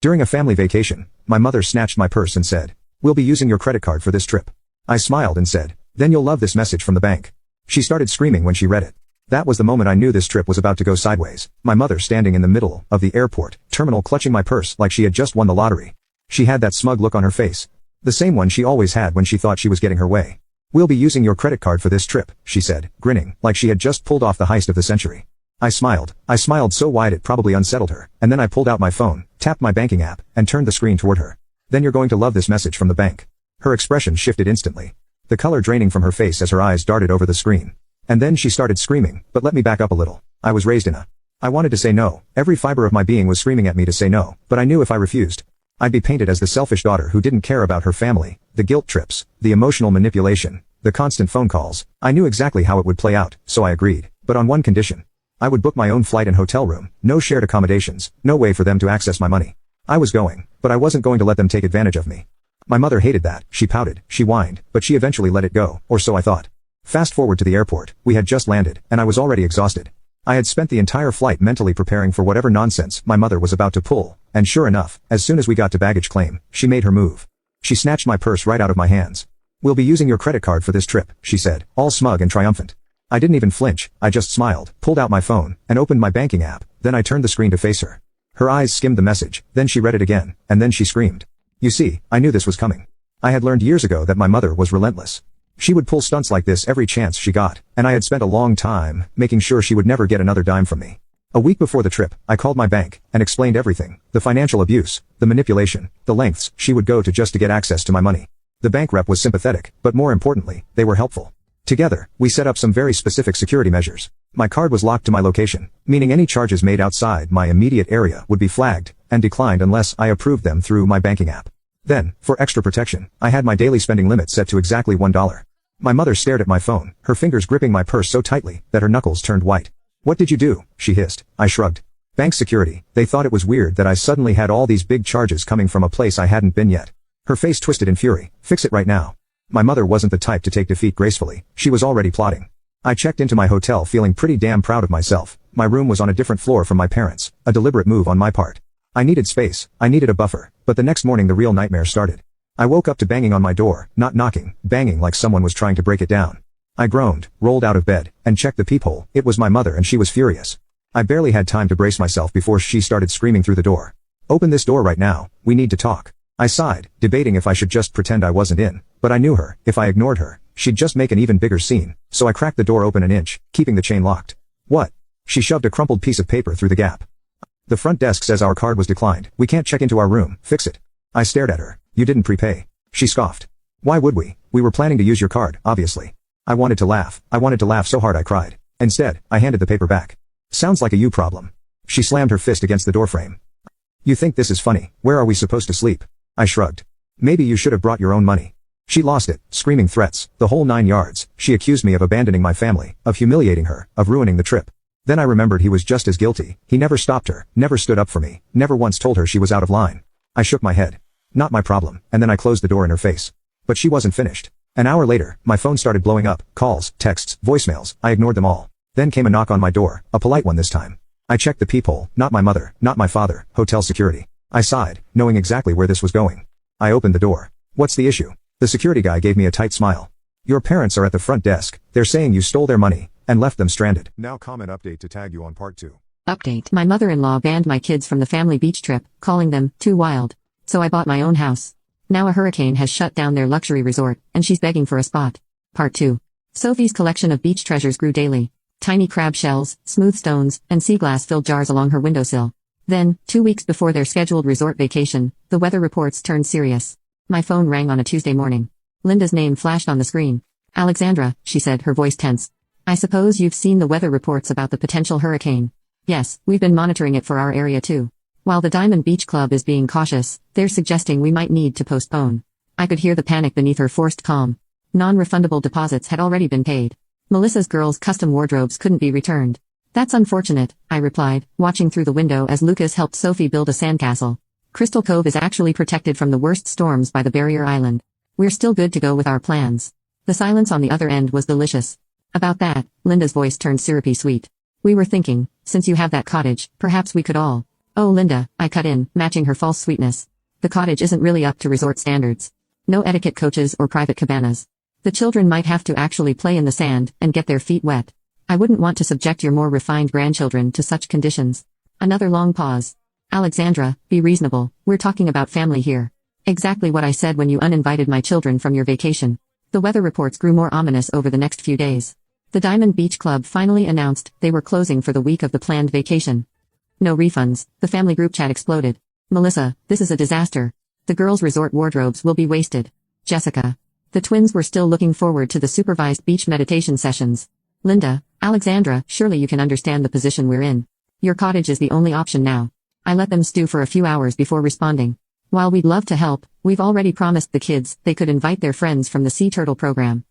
During a family vacation, my mother snatched my purse and said, "We'll be using your credit card for this trip." I smiled and said, "Then you'll love this message from the bank." She started screaming when she read it. That was the moment I knew this trip was about to go sideways. My mother standing in the middle of the airport terminal clutching my purse like she had just won the lottery. She had that smug look on her face. The same one she always had when she thought she was getting her way. "We'll be using your credit card for this trip," she said, grinning, like she had just pulled off the heist of the century. I smiled so wide it probably unsettled her, and then I pulled out my phone, tapped my banking app, and turned the screen toward her. "Then you're going to love this message from the bank." Her expression shifted instantly. The color draining from her face as her eyes darted over the screen. And then she started screaming, but let me back up a little. I was raised in a... I wanted to say no. Every fiber of my being was screaming at me to say no, but I knew if I refused, I'd be painted as the selfish daughter who didn't care about her family, the guilt trips, the emotional manipulation, the constant phone calls. I knew exactly how it would play out, so I agreed, but on one condition. I would book my own flight and hotel room, no shared accommodations, no way for them to access my money. I was going, but I wasn't going to let them take advantage of me. My mother hated that, she pouted, she whined, but she eventually let it go, or so I thought. Fast forward to the airport, we had just landed, and I was already exhausted. I had spent the entire flight mentally preparing for whatever nonsense my mother was about to pull, and sure enough, as soon as we got to baggage claim, she made her move. She snatched my purse right out of my hands. "We'll be using your credit card for this trip," she said, all smug and triumphant. I didn't even flinch, I just smiled, pulled out my phone, and opened my banking app, then I turned the screen to face her. Her eyes skimmed the message, then she read it again, and then she screamed. You see, I knew this was coming. I had learned years ago that my mother was relentless. She would pull stunts like this every chance she got, and I had spent a long time making sure she would never get another dime from me. A week before the trip, I called my bank and explained everything, the financial abuse, the manipulation, the lengths she would go to just to get access to my money. The bank rep was sympathetic, but more importantly, they were helpful. Together, we set up some very specific security measures. My card was locked to my location, meaning any charges made outside my immediate area would be flagged and declined unless I approved them through my banking app. Then, for extra protection, I had my daily spending limit set to exactly $1. My mother stared at my phone, her fingers gripping my purse so tightly that her knuckles turned white. "What did you do?" she hissed. I shrugged. "Bank security. They thought it was weird that I suddenly had all these big charges coming from a place I hadn't been yet." Her face twisted in fury. "Fix it right now." My mother wasn't the type to take defeat gracefully. She was already plotting. I checked into my hotel feeling pretty damn proud of myself. My room was on a different floor from my parents', a deliberate move on my part. I needed space, I needed a buffer, but the next morning the real nightmare started. I woke up to banging on my door, not knocking, banging like someone was trying to break it down. I groaned, rolled out of bed, and checked the peephole. It was my mother and she was furious. I barely had time to brace myself before she started screaming through the door. "Open this door right now, we need to talk." I sighed, debating if I should just pretend I wasn't in, but I knew her, if I ignored her, she'd just make an even bigger scene, so I cracked the door open an inch, keeping the chain locked. "What?" She shoved a crumpled piece of paper through the gap. "The front desk says our card was declined. We can't check into our room, fix it." I stared at her. "You didn't prepay." She scoffed. "Why would we? We were planning to use your card, obviously." I wanted to laugh so hard I cried. Instead, I handed the paper back. "Sounds like a you problem." She slammed her fist against the doorframe. "You think this is funny? Where are we supposed to sleep?" I shrugged. "Maybe you should have brought your own money." She lost it, screaming threats, the whole 9 yards. She accused me of abandoning my family, of humiliating her, of ruining the trip. Then I remembered he was just as guilty. He never stopped her, never stood up for me, never once told her she was out of line. I shook my head. Not my problem, and then I closed the door in her face. But she wasn't finished. An hour later, my phone started blowing up, calls, texts, voicemails. I ignored them all. Then came a knock on my door, a polite one this time. I checked the peephole, not my mother, not my father, hotel security. I sighed, knowing exactly where this was going. I opened the door. "What's the issue?" The security guy gave me a tight smile. "Your parents are at the front desk. They're saying you stole their money and left them stranded." Now comment update to tag you on part 2. Update. My mother-in-law banned my kids from the family beach trip, calling them too wild. So I bought my own house. Now a hurricane has shut down their luxury resort, and she's begging for a spot. Part 2. Sophie's collection of beach treasures grew daily. Tiny crab shells, smooth stones, and sea glass filled jars along her windowsill. Then, 2 weeks before their scheduled resort vacation, the weather reports turned serious. My phone rang on a Tuesday morning. Linda's name flashed on the screen. "Alexandra," she said, her voice tense. "I suppose you've seen the weather reports about the potential hurricane." "Yes, we've been monitoring it for our area too. While the Diamond Beach Club is being cautious, they're suggesting we might need to postpone." I could hear the panic beneath her forced calm. Non-refundable deposits had already been paid. Melissa's girls' custom wardrobes couldn't be returned. "That's unfortunate," I replied, watching through the window as Lucas helped Sophie build a sandcastle. Crystal Cove is actually protected from the worst storms by the barrier island. We're still good to go with our plans. The silence on the other end was delicious. "About that," Linda's voice turned syrupy sweet. "We were thinking, since you have that cottage, perhaps we could all..." Oh Linda, I cut in, matching her false sweetness. The cottage isn't really up to resort standards. No etiquette coaches or private cabanas. The children might have to actually play in the sand and get their feet wet. I wouldn't want to subject your more refined grandchildren to such conditions. Another long pause. Alexandra, be reasonable, we're talking about family here. Exactly what I said when you uninvited my children from your vacation. The weather reports grew more ominous over the next few days. The Diamond Beach Club finally announced they were closing for the week of the planned vacation. No refunds, the family group chat exploded. Melissa, this is a disaster. The girls' resort wardrobes will be wasted. Jessica. The twins were still looking forward to the supervised beach meditation sessions. Linda, Alexandra, surely you can understand the position we're in. Your cottage is the only option now. I let them stew for a few hours before responding. While we'd love to help, we've already promised the kids they could invite their friends from the sea turtle program.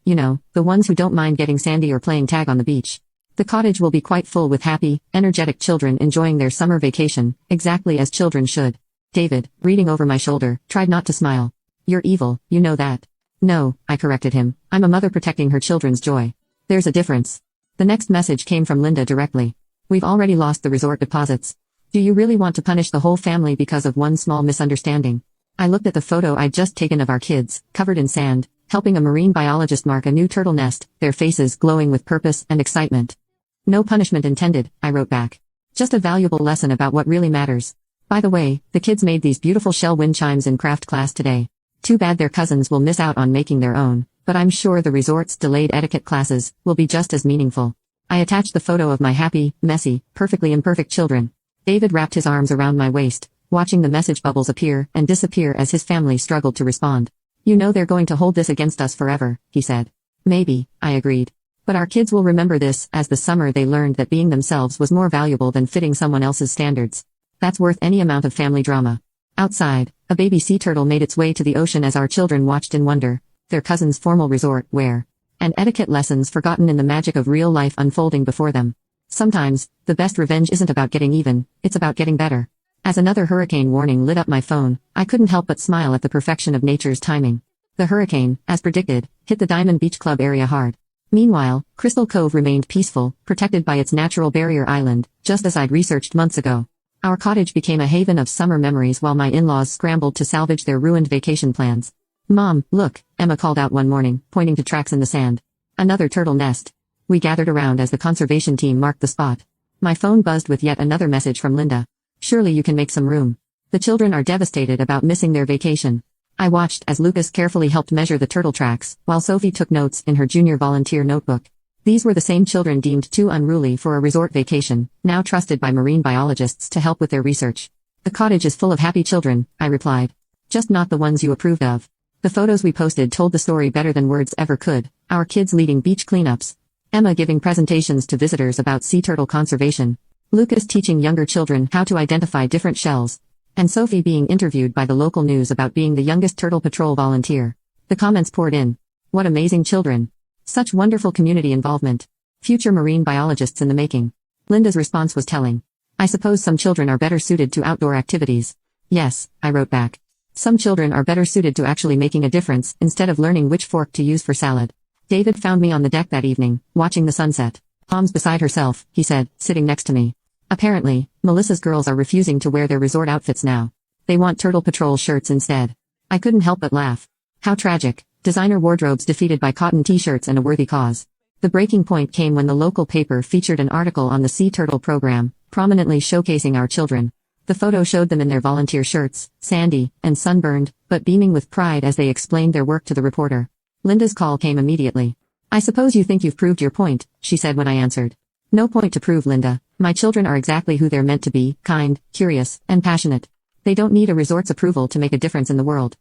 You know, the ones who don't mind getting sandy or playing tag on the beach. The cottage will be quite full with happy, energetic children enjoying their summer vacation, exactly as children should. David, reading over my shoulder, tried not to smile. You're evil, you know that. No, I corrected him, I'm a mother protecting her children's joy. There's a difference. The next message came from Linda directly. We've already lost the resort deposits. Do you really want to punish the whole family because of one small misunderstanding? I looked at the photo I'd just taken of our kids, covered in sand, helping a marine biologist mark a new turtle nest, their faces glowing with purpose and excitement. No punishment intended, I wrote back. Just a valuable lesson about what really matters. By the way, the kids made these beautiful shell wind chimes in craft class today. Too bad their cousins will miss out on making their own, but I'm sure the resort's delayed etiquette classes will be just as meaningful. I attached the photo of my happy, messy, perfectly imperfect children. David wrapped his arms around my waist, watching the message bubbles appear and disappear as his family struggled to respond. You know they're going to hold this against us forever, he said. Maybe, I agreed. But our kids will remember this as the summer they learned that being themselves was more valuable than fitting someone else's standards. That's worth any amount of family drama. Outside, a baby sea turtle made its way to the ocean as our children watched in wonder, their cousin's formal resort wear, and etiquette lessons forgotten in the magic of real life unfolding before them. Sometimes, the best revenge isn't about getting even, it's about getting better. As another hurricane warning lit up my phone, I couldn't help but smile at the perfection of nature's timing. The hurricane, as predicted, hit the Diamond Beach Club area hard. Meanwhile, Crystal Cove remained peaceful, protected by its natural barrier island, just as I'd researched months ago. Our cottage became a haven of summer memories while my in-laws scrambled to salvage their ruined vacation plans. Mom, look, Emma called out one morning, pointing to tracks in the sand. Another turtle nest. We gathered around as the conservation team marked the spot. My phone buzzed with yet another message from Linda. Surely you can make some room. The children are devastated about missing their vacation. I watched as Lucas carefully helped measure the turtle tracks, while Sophie took notes in her junior volunteer notebook. These were the same children deemed too unruly for a resort vacation, now trusted by marine biologists to help with their research. The cottage is full of happy children, I replied. Just not the ones you approved of. The photos we posted told the story better than words ever could, our kids leading beach cleanups, Emma giving presentations to visitors about sea turtle conservation, Lucas teaching younger children how to identify different shells, and Sophie being interviewed by the local news about being the youngest Turtle Patrol volunteer. The comments poured in. What amazing children. Such wonderful community involvement. Future marine biologists in the making. Linda's response was telling. I suppose some children are better suited to outdoor activities. Yes, I wrote back. Some children are better suited to actually making a difference instead of learning which fork to use for salad. David found me on the deck that evening, watching the sunset. Mom's beside herself, he said, sitting next to me. Apparently, Melissa's girls are refusing to wear their resort outfits now. They want Turtle Patrol shirts instead. I couldn't help but laugh. How tragic. Designer wardrobes defeated by cotton t-shirts and a worthy cause. The breaking point came when the local paper featured an article on the Sea Turtle program, prominently showcasing our children. The photo showed them in their volunteer shirts, sandy and sunburned, but beaming with pride as they explained their work to the reporter. Linda's call came immediately. I suppose you think you've proved your point, she said when I answered. No point to prove, Linda. My children are exactly who they're meant to be, kind, curious, and passionate. They don't need a resort's approval to make a difference in the world.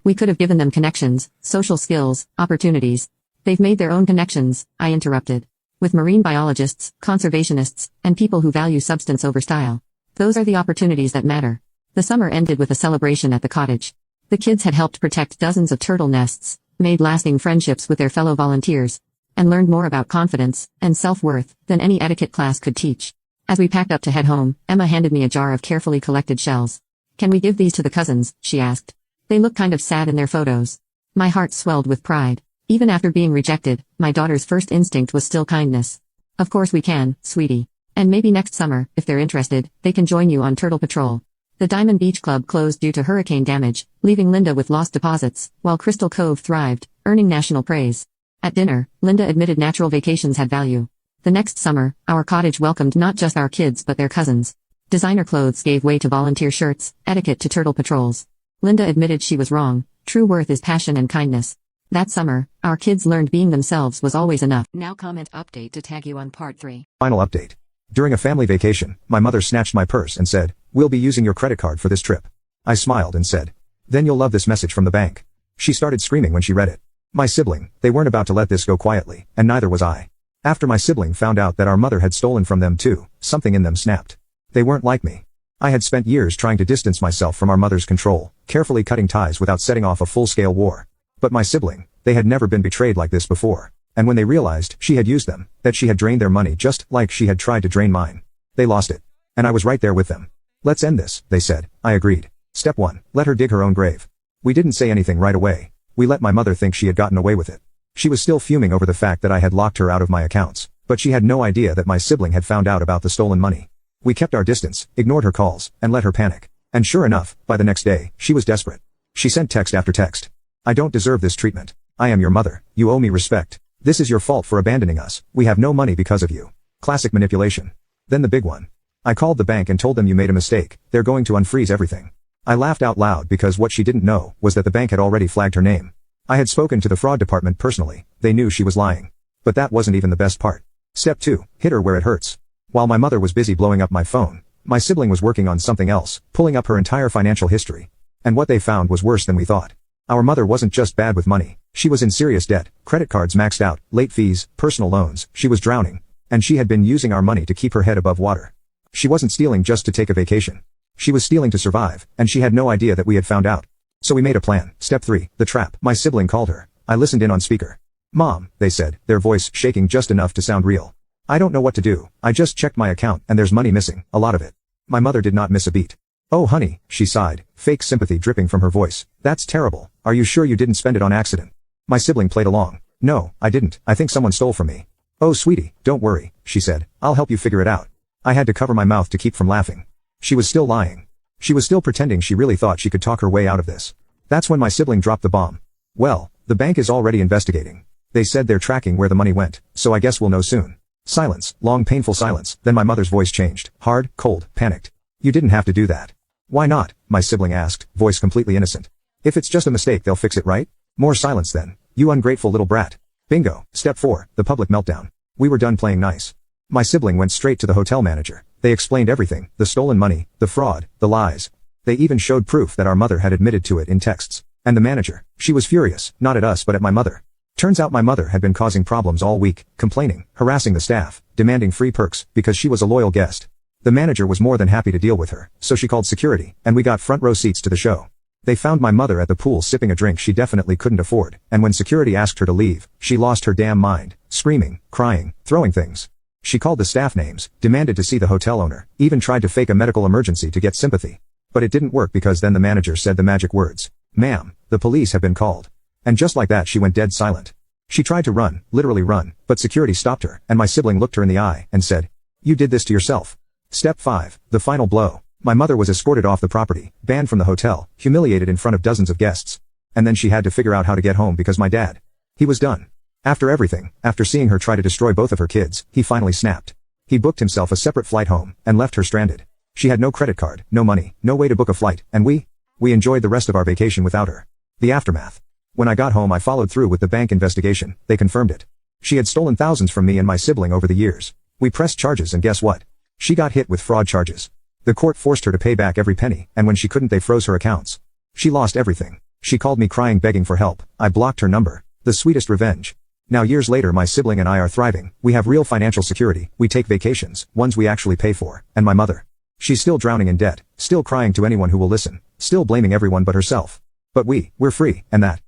We could have given them connections, social skills, opportunities. They've made their own connections, I interrupted. With marine biologists, conservationists, and people who value substance over style. Those are the opportunities that matter. The summer ended with a celebration at the cottage. The kids had helped protect dozens of turtle nests, made lasting friendships with their fellow volunteers, and learned more about confidence and self-worth than any etiquette class could teach. As we packed up to head home, Emma handed me a jar of carefully collected shells. Can we give these to the cousins, she asked. They look kind of sad in their photos. My heart swelled with pride. Even after being rejected, my daughter's first instinct was still kindness. Of course we can, sweetie. And maybe next summer, if they're interested, they can join you on Turtle Patrol. The Diamond Beach Club closed due to hurricane damage, leaving Linda with lost deposits, while Crystal Cove thrived, earning national praise. At dinner, Linda admitted natural vacations had value. The next summer, our cottage welcomed not just our kids but their cousins. Designer clothes gave way to volunteer shirts, etiquette to turtle patrols. Linda admitted she was wrong. True worth is passion and kindness. That summer, our kids learned being themselves was always enough. Now comment update to tag you on part 3. Final update. During a family vacation, my mother snatched my purse and said, "We'll be using your credit card for this trip." I smiled and said, "Then you'll love this message from the bank." She started screaming when she read it. My sibling, they weren't about to let this go quietly, and neither was I. After my sibling found out that our mother had stolen from them too, something in them snapped. They weren't like me. I had spent years trying to distance myself from our mother's control, carefully cutting ties without setting off a full-scale war. But my sibling, they had never been betrayed like this before. And when they realized she had used them, that she had drained their money just like she had tried to drain mine, they lost it. And I was right there with them. "Let's end this," they said. I agreed. Step 1, let her dig her own grave. We didn't say anything right away. We let my mother think she had gotten away with it. She was still fuming over the fact that I had locked her out of my accounts, but she had no idea that my sibling had found out about the stolen money. We kept our distance, ignored her calls, and let her panic. And sure enough, by the next day, she was desperate. She sent text after text. "I don't deserve this treatment. I am your mother. You owe me respect. This is your fault for abandoning us. We have no money because of you." Classic manipulation. Then the big one. I called the bank and told them, "You made a mistake. They're going to unfreeze everything." I laughed out loud because what she didn't know was that the bank had already flagged her name. I had spoken to the fraud department personally. They knew she was lying. But that wasn't even the best part. Step 2, hit her where it hurts. While my mother was busy blowing up my phone, my sibling was working on something else, pulling up her entire financial history. And what they found was worse than we thought. Our mother wasn't just bad with money. She was in serious debt, credit cards maxed out, late fees, personal loans. She was drowning. And she had been using our money to keep her head above water. She wasn't stealing just to take a vacation. She was stealing to survive, and she had no idea that we had found out. So we made a plan. Step 3, the trap. My sibling called her. I listened in on speaker. "Mom," they said, their voice shaking just enough to sound real. "I don't know what to do. I just checked my account and there's money missing, a lot of it." My mother did not miss a beat. "Oh honey," she sighed, fake sympathy dripping from her voice. "That's terrible. Are you sure you didn't spend it on accident?" My sibling played along. "No, I didn't. I think someone stole from me." "Oh sweetie, don't worry," she said. "I'll help you figure it out." I had to cover my mouth to keep from laughing. She was still lying. She was still pretending she really thought she could talk her way out of this. That's when my sibling dropped the bomb. "Well, the bank is already investigating. They said they're tracking where the money went, so I guess we'll know soon." Silence, long painful silence, then my mother's voice changed, hard, cold, panicked. "You didn't have to do that." "Why not?" my sibling asked, voice completely innocent. "If it's just a mistake they'll fix it, right?" More silence then. "You ungrateful little brat." Bingo. Step 4, the public meltdown. We were done playing nice. My sibling went straight to the hotel manager. They explained everything, the stolen money, the fraud, the lies. They even showed proof that our mother had admitted to it in texts. And the manager, she was furious, not at us but at my mother. Turns out my mother had been causing problems all week, complaining, harassing the staff, demanding free perks, because she was a loyal guest. The manager was more than happy to deal with her, so she called security, and we got front row seats to the show. They found my mother at the pool sipping a drink she definitely couldn't afford, and when security asked her to leave, she lost her damn mind, screaming, crying, throwing things. She called the staff names, demanded to see the hotel owner, even tried to fake a medical emergency to get sympathy. But it didn't work because then the manager said the magic words. "Ma'am, the police have been called." And just like that she went dead silent. She tried to run, literally run, but security stopped her, and my sibling looked her in the eye and said, "You did this to yourself." Step 5, the final blow. My mother was escorted off the property, banned from the hotel, humiliated in front of dozens of guests. And then she had to figure out how to get home because my dad, he was done. After everything, after seeing her try to destroy both of her kids, he finally snapped. He booked himself a separate flight home, and left her stranded. She had no credit card, no money, no way to book a flight, and we enjoyed the rest of our vacation without her. The aftermath. When I got home I followed through with the bank investigation. They confirmed it. She had stolen thousands from me and my sibling over the years. We pressed charges and guess what? She got hit with fraud charges. The court forced her to pay back every penny, and when she couldn't they froze her accounts. She lost everything. She called me crying begging for help. I blocked her number. The sweetest revenge. Now years later my sibling and I are thriving. We have real financial security. We take vacations, ones we actually pay for. And my mother. She's still drowning in debt, still crying to anyone who will listen, still blaming everyone but herself. But we're free, and that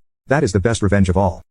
is the best revenge of all.